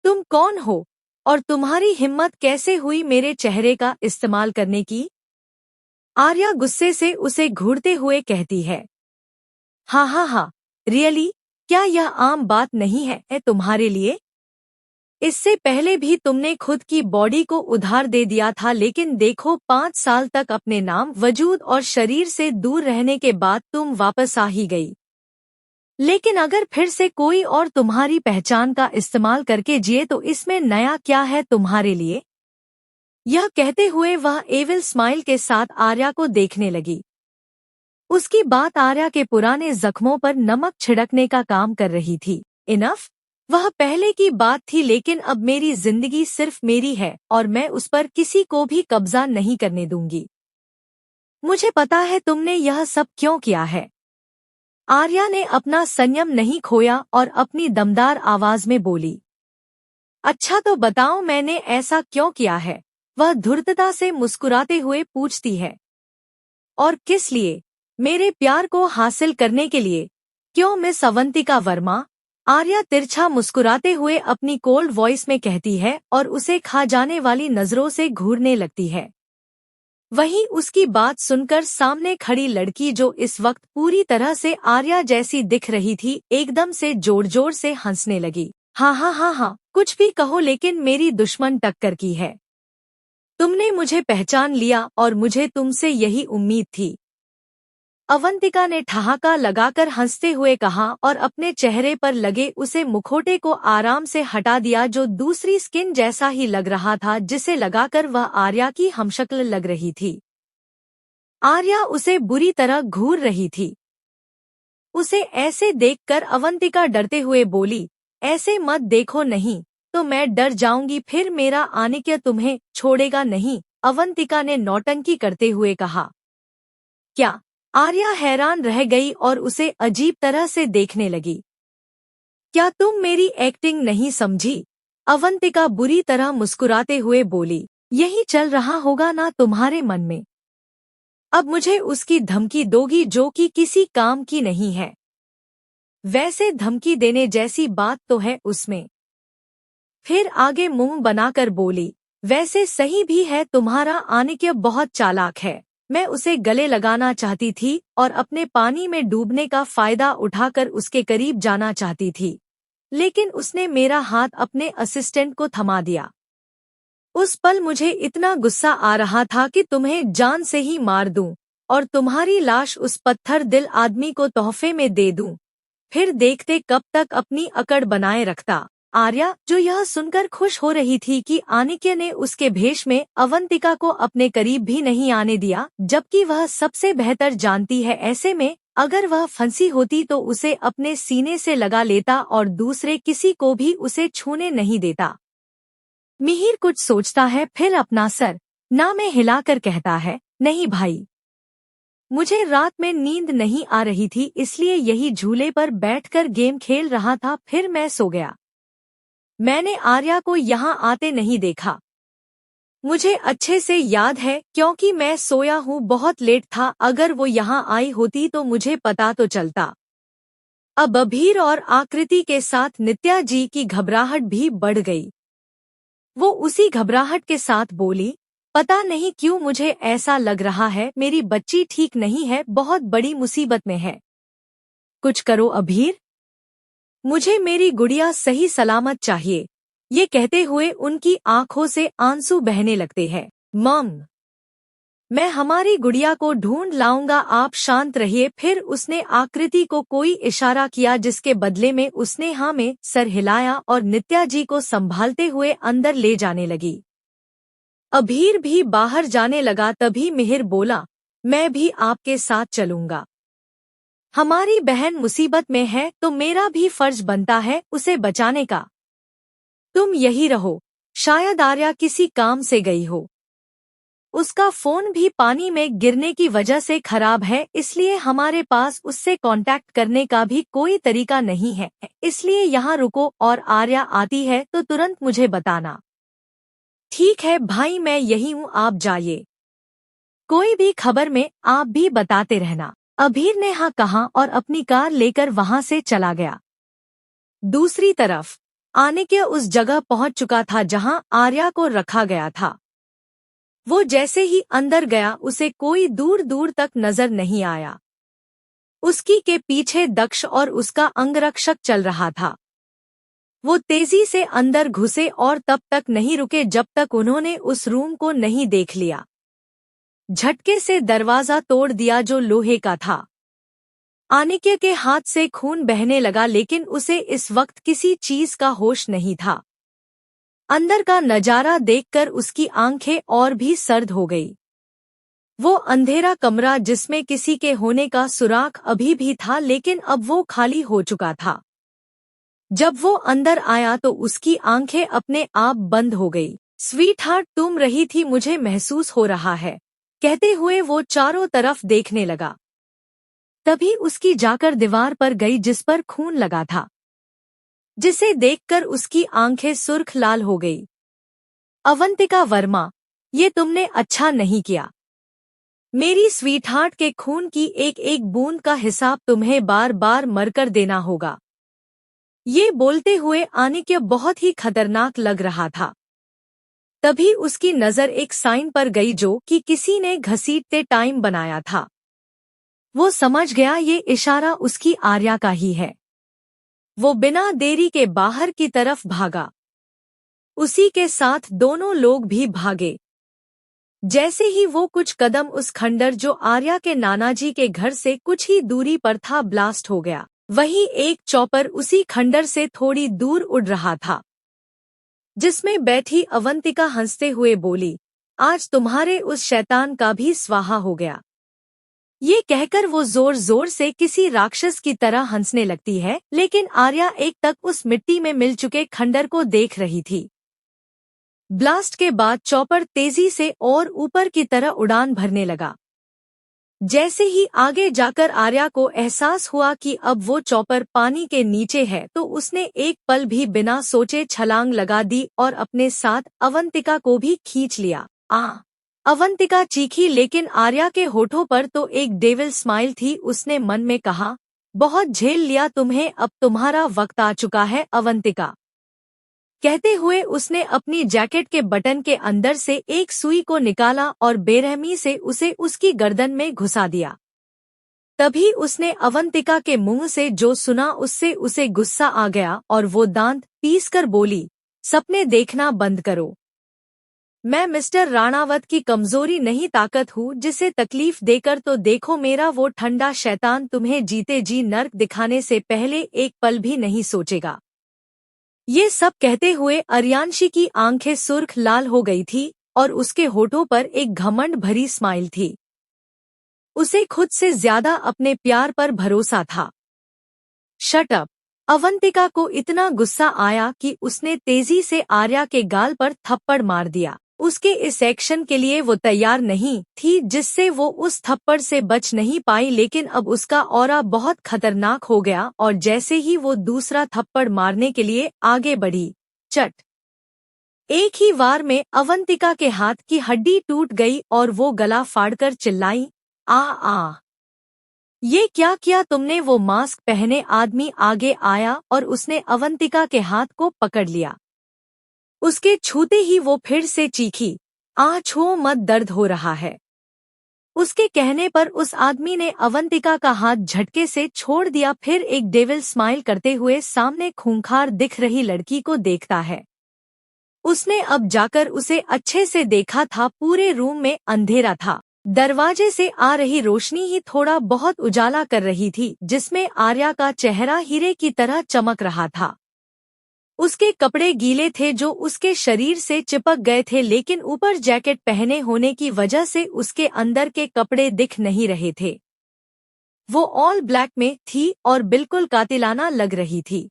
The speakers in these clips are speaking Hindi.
तुम कौन हो और तुम्हारी हिम्मत कैसे हुई मेरे चेहरे का इस्तेमाल करने की? आर्या गुस्से से उसे घूरते हुए कहती है। हाँ हाँ हाँ, रियली? क्या यह आम बात नहीं है तुम्हारे लिए? इससे पहले भी तुमने खुद की बॉडी को उधार दे दिया था, लेकिन देखो 5 साल तक अपने नाम, वजूद और शरीर से दूर रहने के बाद तुम वापस आ ही गई। लेकिन अगर फिर से कोई और तुम्हारी पहचान का इस्तेमाल करके जिए तो इसमें नया क्या है तुम्हारे लिए? यह कहते हुए वह एविल स्माइल के साथ आर्या को देखने लगी। उसकी बात आर्या के पुराने जख्मों पर नमक छिड़कने का काम कर रही थी। इनफ, वह पहले की बात थी, लेकिन अब मेरी जिंदगी सिर्फ मेरी है और मैं उस पर किसी को भी कब्जा नहीं करने दूंगी। मुझे पता है तुमने यह सब क्यों किया है। आर्या ने अपना संयम नहीं खोया और अपनी दमदार आवाज में बोली। अच्छा तो बताओ मैंने ऐसा क्यों किया है? वह धूर्तता से मुस्कुराते हुए पूछती है। और किस लिए? मेरे प्यार को हासिल करने के लिए। क्यों मिस अवंतिका वर्मा? आर्या तिरछा मुस्कुराते हुए अपनी कोल्ड वॉइस में कहती है और उसे खा जाने वाली नजरों से घूरने लगती है। वहीं उसकी बात सुनकर सामने खड़ी लड़की, जो इस वक्त पूरी तरह से आर्या जैसी दिख रही थी, एकदम से जोर जोर से हंसने लगी। हाँ हाँ हाँ हाँ, कुछ भी कहो, लेकिन मेरी दुश्मन टक्कर की है। तुमने मुझे पहचान लिया और मुझे तुमसे यही उम्मीद थी। अवंतिका ने ठहाका लगाकर हंसते हुए कहा और अपने चेहरे पर लगे उसे मुखौटे को आराम से हटा दिया, जो दूसरी स्किन जैसा ही लग रहा था, जिसे लगाकर वह आर्या की हमशक्ल लग रही थी। आर्या उसे बुरी तरह घूर रही थी। उसे ऐसे देखकर अवंतिका डरते हुए बोली, ऐसे मत देखो, नहीं तो मैं डर जाऊंगी, फिर मेरा आनिक्य तुम्हें छोड़ेगा नहीं। अवंतिका ने नौटंकी करते हुए कहा। क्या? आर्या हैरान रह गई और उसे अजीब तरह से देखने लगी। क्या तुम मेरी एक्टिंग नहीं समझी? अवंतिका बुरी तरह मुस्कुराते हुए बोली। यही चल रहा होगा ना तुम्हारे मन में? अब मुझे उसकी धमकी दोगी जो कि किसी काम की नहीं है। वैसे धमकी देने जैसी बात तो है उसमें। फिर आगे मुंह बनाकर बोली, वैसे सही भी है, तुम्हारा आनिक्य बहुत चालाक है। मैं उसे गले लगाना चाहती थी और अपने पानी में डूबने का फायदा उठाकर उसके करीब जाना चाहती थी, लेकिन उसने मेरा हाथ अपने असिस्टेंट को थमा दिया। उस पल मुझे इतना गुस्सा आ रहा था कि तुम्हें जान से ही मार दूं और तुम्हारी लाश उस पत्थर दिल आदमी को तोहफे में दे दूं। फिर देखते कब तक अपनी अकड़ बनाए रखता। आर्या, जो यह सुनकर खुश हो रही थी कि आनिक्य ने उसके भेष में अवंतिका को अपने करीब भी नहीं आने दिया, जबकि वह सबसे बेहतर जानती है, ऐसे में अगर वह फंसी होती तो उसे अपने सीने से लगा लेता और दूसरे किसी को भी उसे छूने नहीं देता। मिहिर कुछ सोचता है, फिर अपना सर ना में हिलाकर कहता है, नहीं भाई, मुझे रात में नींद नहीं आ रही थी, इसलिए यही झूले पर बैठकर गेम खेल रहा था, फिर मैं सो गया। मैंने आर्या को यहाँ आते नहीं देखा। मुझे अच्छे से याद है क्योंकि मैं सोया हूँ, बहुत लेट था। अगर वो यहाँ आई होती तो मुझे पता तो चलता। अब अभीर और आकृति के साथ नित्या जी की घबराहट भी बढ़ गई। वो उसी घबराहट के साथ बोली, पता नहीं क्यों मुझे ऐसा लग रहा है मेरी बच्ची ठीक नहीं है, बहुत बड़ी मुसीबत में है। कुछ करो अभीर, मुझे मेरी गुड़िया सही सलामत चाहिए। ये कहते हुए उनकी आंखों से आंसू बहने लगते हैं। मम, मैं हमारी गुड़िया को ढूंढ लाऊंगा, आप शांत रहिए। फिर उसने आकृति को कोई इशारा किया, जिसके बदले में उसने हाँ में सर हिलाया और नित्या जी को संभालते हुए अंदर ले जाने लगी। अभीर भी बाहर जाने लगा, तभी मिहिर बोला, मैं भी आपके साथ चलूंगा। हमारी बहन मुसीबत में है तो मेरा भी फर्ज बनता है उसे बचाने का। तुम यही रहो, शायद आर्या किसी काम से गई हो। उसका फोन भी पानी में गिरने की वजह से खराब है, इसलिए हमारे पास उससे कांटेक्ट करने का भी कोई तरीका नहीं है, इसलिए यहाँ रुको और आर्या आती है तो तुरंत मुझे बताना। ठीक है भाई, मैं यही हूँ, आप जाइए। कोई भी खबर में आप भी बताते रहना। अभीर ने हाँ कहा और अपनी कार लेकर वहां से चला गया। दूसरी तरफ आनिक्य उस जगह पहुंच चुका था जहां आर्या को रखा गया था। वो जैसे ही अंदर गया उसे कोई दूर दूर तक नजर नहीं आया। उसकी के पीछे दक्ष और उसका अंगरक्षक चल रहा था। वो तेजी से अंदर घुसे और तब तक नहीं रुके जब तक उन्होंने उस रूम को नहीं देख लिया। झटके से दरवाजा तोड़ दिया जो लोहे का था। आनिक्य के हाथ से खून बहने लगा लेकिन उसे इस वक्त किसी चीज का होश नहीं था। अंदर का नजारा देखकर उसकी आंखें और भी सर्द हो गई। वो अंधेरा कमरा जिसमें किसी के होने का सुराग अभी भी था लेकिन अब वो खाली हो चुका था। जब वो अंदर आया तो उसकी आंखें अपने आप बंद हो गई। स्वीट हार्ट तुम रही थी, मुझे महसूस हो रहा है, कहते हुए वो चारों तरफ देखने लगा। तभी उसकी जाकर दीवार पर गई जिस पर खून लगा था, जिसे देखकर उसकी आंखें सुर्ख लाल हो गई। अवंतिका वर्मा, ये तुमने अच्छा नहीं किया। मेरी स्वीटहार्ट के खून की एक एक बूंद का हिसाब तुम्हें बार बार मरकर देना होगा। ये बोलते हुए आनिक्य बहुत ही खतरनाक लग रहा था। तभी उसकी नजर एक साइन पर गई जो कि किसी ने घसीटते टाइम बनाया था। वो समझ गया ये इशारा उसकी आर्या का ही है। वो बिना देरी के बाहर की तरफ भागा। उसी के साथ दोनों लोग भी भागे। जैसे ही वो कुछ कदम उस खंडर जो आर्या के नानाजी के घर से कुछ ही दूरी पर था ब्लास्ट हो गया। वहीं एक चॉपर उसी खंडर से थोड़ी दूर उड़ रहा था, जिसमें बैठी अवंतिका हंसते हुए बोली, आज तुम्हारे उस शैतान का भी स्वाहा हो गया। ये कहकर वो जोर जोर से किसी राक्षस की तरह हंसने लगती है लेकिन आर्या एक तक उस मिट्टी में मिल चुके खंडर को देख रही थी। ब्लास्ट के बाद चॉपर तेजी से और ऊपर की तरह उड़ान भरने लगा। जैसे ही आगे जाकर आर्या को एहसास हुआ कि अब वो चॉपर पानी के नीचे है तो उसने एक पल भी बिना सोचे छलांग लगा दी और अपने साथ अवंतिका को भी खींच लिया। अवंतिका चीखी लेकिन आर्या के होठों पर तो एक डेविल स्माइल थी। उसने मन में कहा, बहुत झेल लिया तुम्हें, अब तुम्हारा वक्त आ चुका है अवंतिका। कहते हुए उसने अपनी जैकेट के बटन के अंदर से एक सुई को निकाला और बेरहमी से उसे उसकी गर्दन में घुसा दिया। तभी उसने अवंतिका के मुंह से जो सुना उससे उसे गुस्सा आ गया और वो दांत पीसकर बोली, सपने देखना बंद करो। मैं मिस्टर राणावत की कमजोरी नहीं ताकत हूँ जिसे तकलीफ देकर तो देखो मेरा वो ठंडा शैतान तुम्हें जीते जी नर्क दिखाने से पहले एक पल भी नहीं सोचेगा। ये सब कहते हुए अर्यांशी की आंखें सुर्ख लाल हो गई थी और उसके होठों पर एक घमंड भरी स्माइल थी। उसे खुद से ज्यादा अपने प्यार पर भरोसा था। Shut up! अवंतिका को इतना गुस्सा आया कि उसने तेजी से आर्या के गाल पर थप्पड़ मार दिया। उसके इस एक्शन के लिए वो तैयार नहीं थी जिससे वो उस थप्पड़ से बच नहीं पाई लेकिन अब उसका ऑरा बहुत खतरनाक हो गया और जैसे ही वो दूसरा थप्पड़ मारने के लिए आगे बढ़ी, चट! एक ही वार में अवंतिका के हाथ की हड्डी टूट गई और वो गला फाड़कर चिल्लाई, आ! ये क्या किया तुमने? वो मास्क पहने आदमी आगे आया और उसने अवंतिका के हाथ को पकड़ लिया। उसके छूते ही वो फिर से चीखी, छुओ मत, दर्द हो रहा है। उसके कहने पर उस आदमी ने अवंतिका का हाथ झटके से छोड़ दिया, फिर एक डेविल स्माइल करते हुए सामने खूंखार दिख रही लड़की को देखता है। उसने अब जाकर उसे अच्छे से देखा था। पूरे रूम में अंधेरा था। दरवाजे से आ रही रोशनी ही थोड़ा बहुत उजाला कर रही थी जिसमें आर्या का चेहरा हीरे की तरह चमक रहा था। उसके कपड़े गीले थे जो उसके शरीर से चिपक गए थे लेकिन ऊपर जैकेट पहने होने की वजह से उसके अंदर के कपड़े दिख नहीं रहे थे। वो ऑल ब्लैक में थी और बिल्कुल कातिलाना लग रही थी।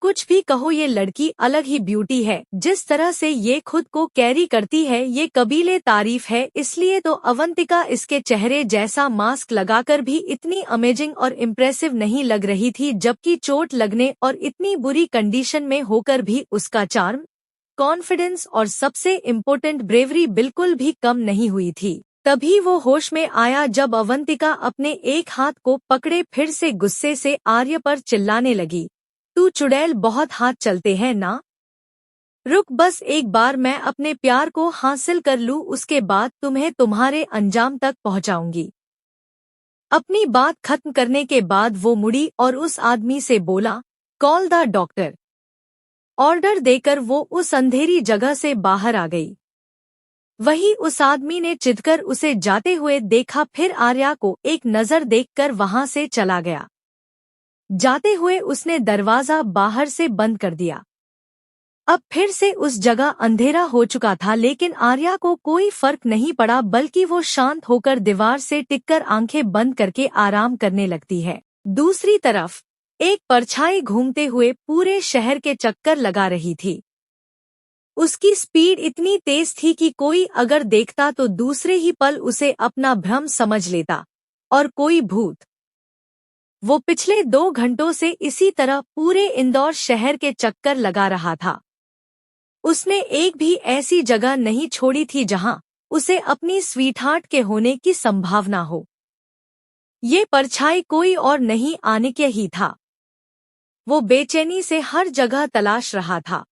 कुछ भी कहो, ये लड़की अलग ही ब्यूटी है। जिस तरह से ये खुद को कैरी करती है ये कबीले तारीफ है। इसलिए तो अवंतिका इसके चेहरे जैसा मास्क लगाकर भी इतनी अमेजिंग और इम्प्रेसिव नहीं लग रही थी, जबकि चोट लगने और इतनी बुरी कंडीशन में होकर भी उसका चार्म, कॉन्फिडेंस और सबसे इम्पोर्टेंट ब्रेवरी बिल्कुल भी कम नहीं हुई थी। तभी वो होश में आया जब अवंतिका अपने एक हाथ को पकड़े फिर से गुस्से से आर्य पर चिल्लाने लगी, तू चुड़ैल बहुत हाथ चलते हैं ना। रुक बस एक बार मैं अपने प्यार को हासिल कर लूं, उसके बाद तुम्हें तुम्हारे अंजाम तक पहुंचाऊंगी। अपनी बात खत्म करने के बाद वो मुड़ी और उस आदमी से बोला, कॉल द डॉक्टर। ऑर्डर देकर वो उस अंधेरी जगह से बाहर आ गई। वही उस आदमी ने चिढ़कर उसे जाते हुए देखा, फिर आर्या को एक नजर देखकर वहां से चला गया। जाते हुए उसने दरवाजा बाहर से बंद कर दिया। अब फिर से उस जगह अंधेरा हो चुका था, लेकिन आर्या को कोई फर्क नहीं पड़ा, बल्कि वो शांत होकर दीवार से टिककर आंखें बंद करके आराम करने लगती है। दूसरी तरफ एक परछाई घूमते हुए पूरे शहर के चक्कर लगा रही थी। उसकी स्पीड इतनी तेज थी कि कोई अगर देखता तो दूसरे ही पल उसे अपना भ्रम समझ लेता, और कोई भूत। वो पिछले 2 घंटों से इसी तरह पूरे इंदौर शहर के चक्कर लगा रहा था। उसने एक भी ऐसी जगह नहीं छोड़ी थी जहां उसे अपनी स्वीटहार्ट के होने की संभावना हो। ये परछाई कोई और नहीं, आनिक्य ही था। वो बेचैनी से हर जगह तलाश रहा था।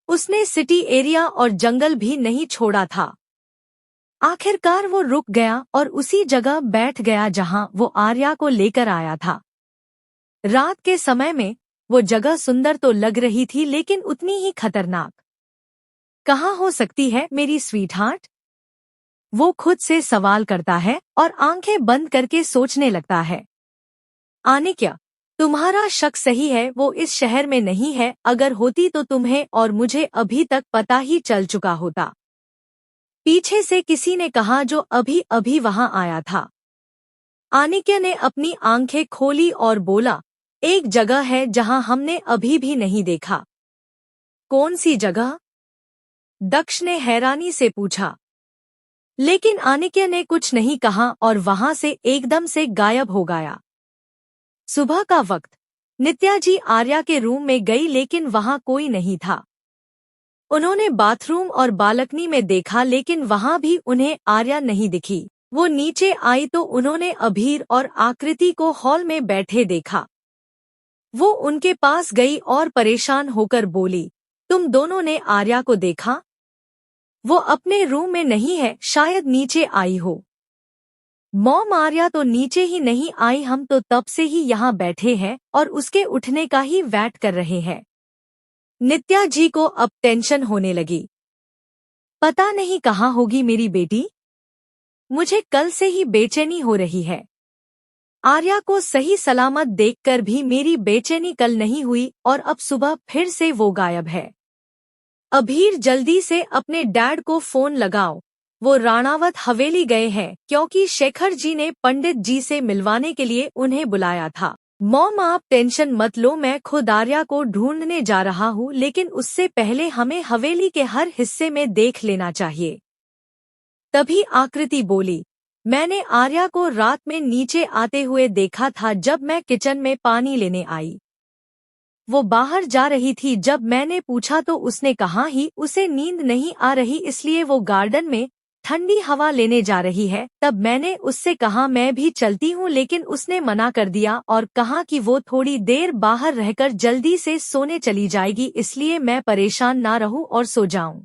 उसने सिटी एरिया और जंगल भी नहीं छोड़ा था। आखिरकार वो रुक गया और उसी जगह बैठ गया जहां वो आर्या को लेकर आया था। रात के समय में वो जगह सुंदर तो लग रही थी, लेकिन उतनी ही खतरनाक। कहाँ हो सकती है मेरी स्वीटहार्ट? वो खुद से सवाल करता है और आंखें बंद करके सोचने लगता है। आनिक्य, तुम्हारा शक सही है, वो इस शहर में नहीं है। अगर होती तो तुम्हें और मुझे अभी तक पता ही चल चुका होता। पीछे से किसी ने कहा, जो अभी अभी वहां आया था। आनिक्य ने अपनी आंखें खोली और बोला, एक जगह है जहां हमने अभी भी नहीं देखा। कौन सी जगह? दक्ष ने हैरानी से पूछा। लेकिन आनिक्य ने कुछ नहीं कहा और वहां से एकदम से गायब हो गया। सुबह का वक्त। नित्या जी आर्या के रूम में गई, लेकिन वहां कोई नहीं था। उन्होंने बाथरूम और बालकनी में देखा, लेकिन वहां भी उन्हें आर्या नहीं दिखी। वो नीचे आई तो उन्होंने अभीर और आकृति को हॉल में बैठे देखा। वो उनके पास गई और परेशान होकर बोली, तुम दोनों ने आर्या को देखा? वो अपने रूम में नहीं है, शायद नीचे आई हो। मॉम, आर्या तो नीचे ही नहीं आई, हम तो तब से ही यहाँ बैठे हैं और उसके उठने का ही वेट कर रहे हैं। नित्या जी को अब टेंशन होने लगी। पता नहीं कहाँ होगी मेरी बेटी। मुझे कल से ही बेचैनी हो रही है। आर्या को सही सलामत देखकर भी मेरी बेचैनी कल नहीं हुई और अब सुबह फिर से वो गायब है। अभीर, जल्दी से अपने डैड को फोन लगाओ। वो राणावत हवेली गए हैं, क्योंकि शेखर जी ने पंडित जी से मिलवाने के लिए उन्हें बुलाया था। मॉम, आप टेंशन मत लो, मैं खुद आर्या को ढूंढने जा रहा हूँ, लेकिन उससे पहले हमें हवेली के हर हिस्से में देख लेना चाहिए। तभी आकृति बोली, मैंने आर्या को रात में नीचे आते हुए देखा था, जब मैं किचन में पानी लेने आई। वो बाहर जा रही थी। जब मैंने पूछा तो उसने कहा ही उसे नींद नहीं आ रही, इसलिए वो गार्डन में ठंडी हवा लेने जा रही है। तब मैंने उससे कहा मैं भी चलती हूँ, लेकिन उसने मना कर दिया और कहा कि वो थोड़ी देर बाहर रहकर जल्दी से सोने चली जाएगी, इसलिए मैं परेशान ना रहूं और सो जाऊं।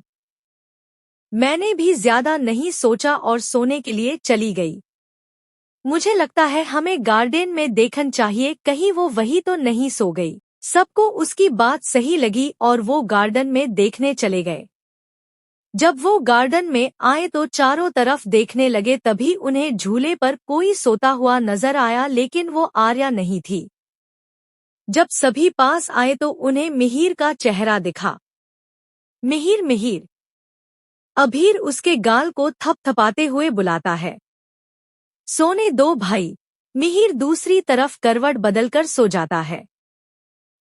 मैंने भी ज्यादा नहीं सोचा और सोने के लिए चली गई। मुझे लगता है हमें गार्डन में देखना चाहिए, कहीं वो वही तो नहीं सो गई। सबको उसकी बात सही लगी और वो गार्डन में देखने चले गए। जब वो गार्डन में आए तो चारों तरफ देखने लगे, तभी उन्हें झूले पर कोई सोता हुआ नजर आया, लेकिन वो आर्या नहीं थी। जब सभी पास आए तो उन्हें मिहिर का चेहरा दिखा। मिहिर, मिहिर। अभीर उसके गाल को थपथपाते हुए बुलाता है। सोने दो भाई। मिहिर दूसरी तरफ करवट बदलकर सो जाता है।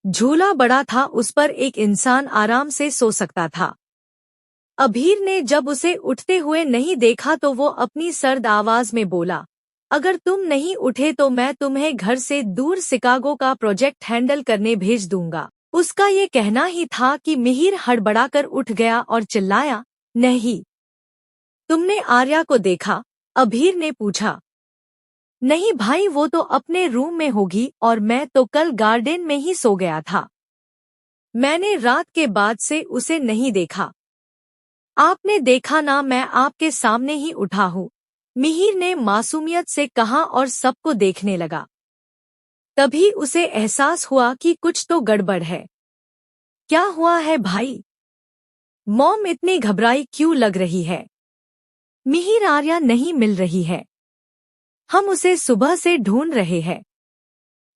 झूला बड़ा था, उस पर एक इंसान आराम से सो सकता था। अभीर ने जब उसे उठते हुए नहीं देखा तो वो अपनी सर्द आवाज में बोला, अगर तुम नहीं उठे तो मैं तुम्हें घर से दूर शिकागो का प्रोजेक्ट हैंडल करने भेज दूंगा। उसका ये कहना ही था कि मिहिर हड़बड़ाकर उठ गया और चिल्लाया, नहीं। तुमने आर्या को देखा? अभीर ने पूछा। नहीं भाई, वो तो अपने रूम में होगी और मैं तो कल गार्डन में ही सो गया था। मैंने रात के बाद से उसे नहीं देखा। आपने देखा ना, मैं आपके सामने ही उठा हूँ, मिहिर ने मासूमियत से कहा और सबको देखने लगा। तभी उसे एहसास हुआ कि कुछ तो गड़बड़ है। क्या हुआ है भाई? मॉम इतनी घबराई क्यों लग रही है? मिहिर, आर्या नहीं मिल रही है। हम उसे सुबह से ढूंढ रहे हैं।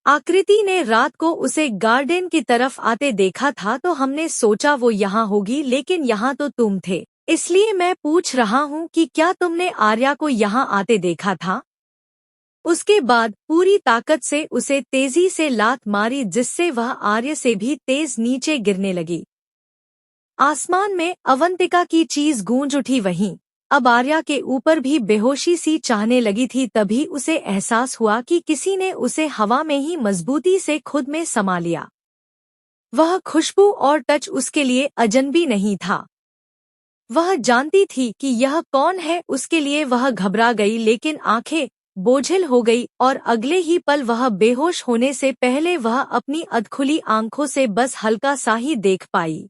आकृति ने रात को उसे गार्डन की तरफ आते देखा था तो हमने सोचा वो यहाँ होगी, लेकिन यहाँ तो तुम थे, इसलिए मैं पूछ रहा हूँ कि क्या तुमने आर्या को यहाँ आते देखा था? उसके बाद पूरी ताकत से उसे तेजी से लात मारी, जिससे वह आर्य से भी तेज नीचे गिरने लगी। आसमान में अवंतिका की चीज गूंज उठी। वहीं अब आर्या के ऊपर भी बेहोशी सी चाहने लगी थी। तभी उसे एहसास हुआ कि किसी ने उसे हवा में ही मजबूती से खुद में समा लिया। वह खुशबू और टच उसके लिए अजनबी नहीं था। वह जानती थी कि यह कौन है। उसके लिए वह घबरा गई, लेकिन आंखें बोझिल हो गई और अगले ही पल वह बेहोश होने से पहले वह अपनी अधखुली आंखों से बस हल्का सा ही देख पाई।